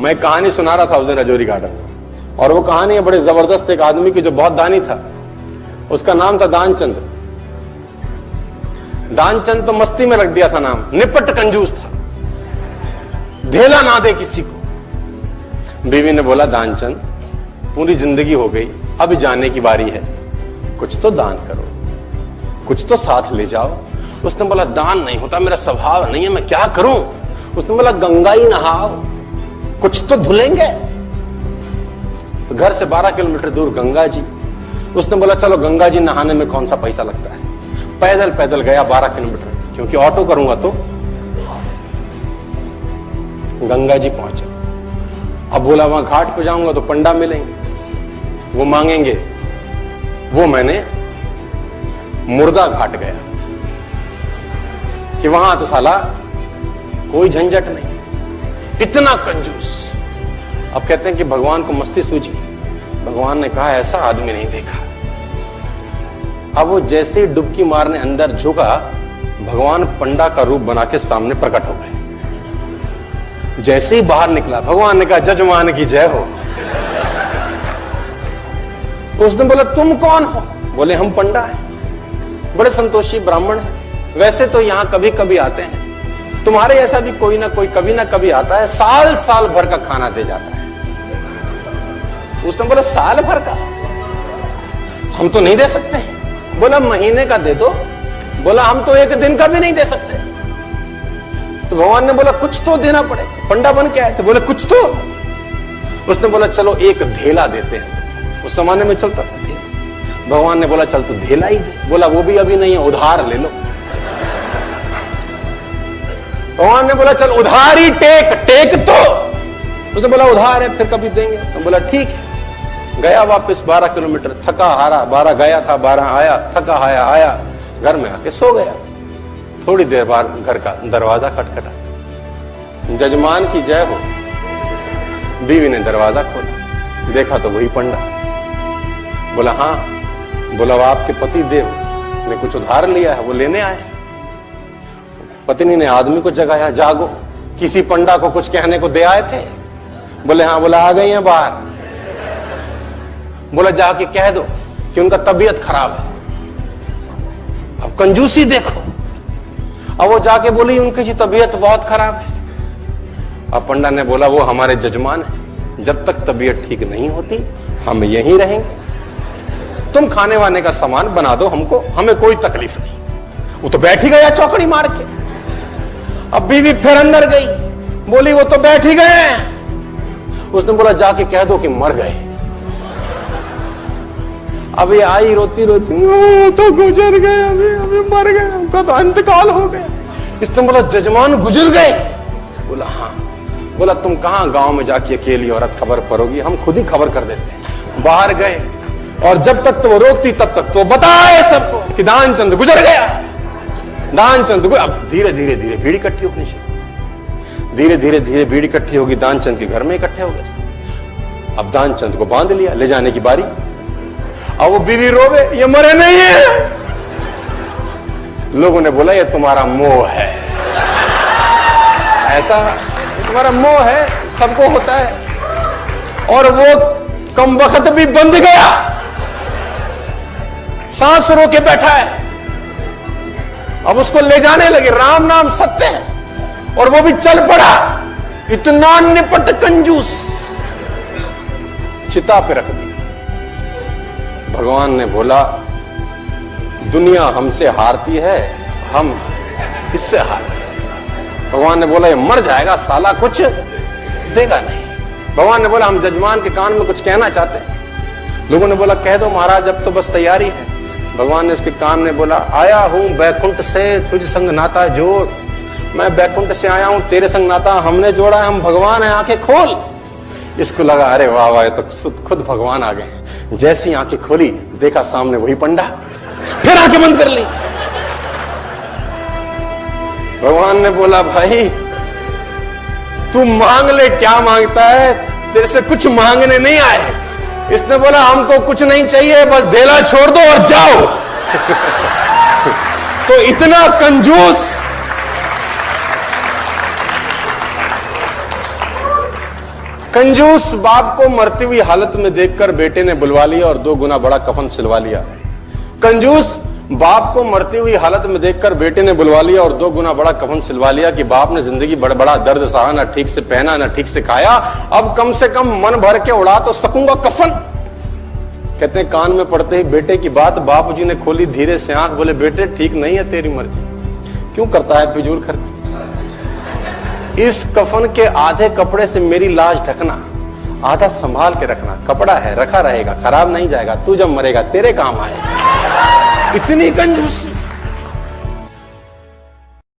मैं एक कहानी सुना रहा था उस दिन राजौरी गार्डन में, और वो कहानी है बड़े जबरदस्त एक आदमी की जो बहुत दानी था। उसका नाम था दानचंद। दानचंद तो मस्ती में रख दिया था नाम, निपट कंजूस था, धेला ना दे किसी को। बीवी ने बोला दानचंद पूरी जिंदगी हो गई, अब जाने की बारी है, कुछ तो दान करो, कुछ तो साथ ले जाओ। उसने बोला दान नहीं होता, मेरा स्वभाव नहीं है, मैं क्या करूं। उसने बोला गंगा ही नहाओ, कुछ तो धुलेंगे। तो घर से 12 किलोमीटर दूर गंगा जी। उसने बोला चलो गंगा जी नहाने में कौन सा पैसा लगता है। पैदल पैदल गया 12 किलोमीटर, क्योंकि ऑटो करूंगा तो। गंगा जी पहुंचे। अब बोला वहां घाट पे जाऊंगा तो पंडा मिलेंगे, वो मांगेंगे। वो मैंने मुर्दा घाट गया कि वहां तो साला कोई झंझट नहीं, इतना कंजूस। अब कहते हैं कि भगवान को मस्ती सूझी। भगवान ने कहा ऐसा आदमी नहीं देखा। अब वो जैसे ही डुबकी मारने अंदर झुका, भगवान पंडा का रूप बना के सामने प्रकट हो गए। जैसे ही बाहर निकला, भगवान ने कहा जजमान की जय हो। उसने बोला तुम कौन हो? बोले हम पंडा हैं, बड़े संतोषी ब्राह्मण हैं। वैसे तो यहां कभी कभी आते हैं, तुम्हारे ऐसा भी कोई ना कोई कभी ना कभी आता है, साल साल भर का खाना दे जाता है। उसने बोला साल भर का? हम तो नहीं दे सकते। बोला महीने का दे दो। बोला हम तो एक दिन का भी नहीं दे सकते। तो भगवान ने बोला कुछ तो देना पड़ेगा, पंडा बन के आए थे। बोले कुछ तो। उसने बोला चलो एक धेला देते हैं। तो उस जमाने में चलता था धेला। भगवान ने बोला चल तू धेला ही दे। बोला वो भी अभी नहीं है, उधार ले लो। भगवान ने बोला चल उधार ही टेक तो। उसने बोला उधार है, फिर कभी देंगे। तो बोला ठीक है। गया वापस 12 किलोमीटर, थका हारा। 12 गया था, 12 आया, थका हाया आया, घर में आके सो गया। थोड़ी देर बाद घर का दरवाजा खटखटा। जजमान की जय हो। बीवी ने दरवाजा खोला, देखा तो वही पंडा। बोला हाँ। बोला वो आपके पति देव ने कुछ उधार लिया है, वो लेने आए। पत्नी ने आदमी को जगाया, जागो, किसी पंडा को कुछ कहने को दे आए थे? बोले हाँ। बोला आ गई हैं बाहर। बोला जाके कह दो कि उनका तबीयत खराब है। अब कंजूसी देखो। अब वो जाके बोली उनकी तबीयत बहुत खराब है। अब पंडा ने बोला वो हमारे जजमान है, जब तक तबीयत ठीक नहीं होती हम यहीं रहेंगे। तुम खाने वाने का सामान बना दो हमको, हमें कोई तकलीफ नहीं। वो तो बैठ ही गया चौकड़ी मार के। अब बीवी फिर अंदर गई, बोली वो तो बैठ ही गए। उसने बोला जाके कह दो कि मर गए। अब ये आई रोती रोती, तो गुजर गए, अभी मर गए, उनका तो इंतकाल हो गया। इसने बोला जजमान गुजर गए? बोला हाँ। बोला तुम कहां गांव में जाके अकेली औरत खबर परोगी, हम खुद ही खबर कर देते हैं। बाहर गए, और जब तक तो वो रोकती तब तक तो बताए सबको कि दानचंद गुजर गया, दानचंद। अब धीरे धीरे धीरे भीड़ इकट्ठी होनी शुरू, धीरे धीरे धीरे भीड़ इकट्ठी होगी। दानचंद के घर में इकट्ठे हो गए। अब दानचंद को बांध लिया, ले जाने की बारी। अब वो बीवी रोवे, ये मरे नहीं है। लोगों ने बोला ये तुम्हारा मोह है, ऐसा तुम्हारा मोह है, सबको होता है। और वो कम वक्त भी बंध गया, सांस रोके बैठा है। अब उसको ले जाने लगे, राम नाम सत्य है, और वो भी चल पड़ा। इतना निपट कंजूस, चिता पे रख दिया। भगवान ने बोला दुनिया हमसे हारती है, हम इससे हारते हैं। भगवान ने बोला ये मर जाएगा साला, कुछ देगा नहीं। भगवान ने बोला हम जजमान के कान में कुछ कहना चाहते हैं। लोगों ने बोला कह दो महाराज, अब तो बस तैयारी है। भगवान ने उसके कान में बोला आया हूं बैकुंठ से, तुझ संग नाता जोड़। मैं बैकुंठ से आया हूं, तेरे संग नाता हमने जोड़ा है, हम भगवान है, आंखें खोल। इसको लगा अरे वाह वाह, तो खुद भगवान आ गए। जैसी आंखें खोली, देखा सामने वही पंडा, फिर आंखें बंद कर ली। भगवान ने बोला भाई तू मांग ले, क्या मांगता है, तेरे से कुछ मांगने नहीं आए। इसने बोला हमको कुछ नहीं चाहिए, बस धेला छोड़ दो और जाओ। तो इतना कंजूस, कंजूस बाप को मरती हुई हालत में देखकर बेटे ने बुलवा लिया और 2 गुना बड़ा कफन सिलवा लिया। कंजूस बाप को मरती हुई हालत में देखकर बेटे ने बुलवा लिया और 2 गुना बड़ा कफन सिलवा लिया कि बाप ने जिंदगी बड़ा बड़ा दर्द सहा, ना ठीक से पहना ना ठीक से खाया, अब कम से कम मन भर के उड़ा तो सकूंगा कफन। कहते हैं कान में पड़ते ही बेटे की बात बाप जी ने खोली धीरे से आंख, बोले बेटे ठीक नहीं है तेरी मर्जी, क्यों करता है फिजूल खर्च। इस कफन के आधे कपड़े से मेरी लाश ढकना, आधा संभाल के रखना, कपड़ा है रखा रहेगा, खराब नहीं जाएगा, तू जब मरेगा तेरे काम आएगा। इतनी कंजूसी।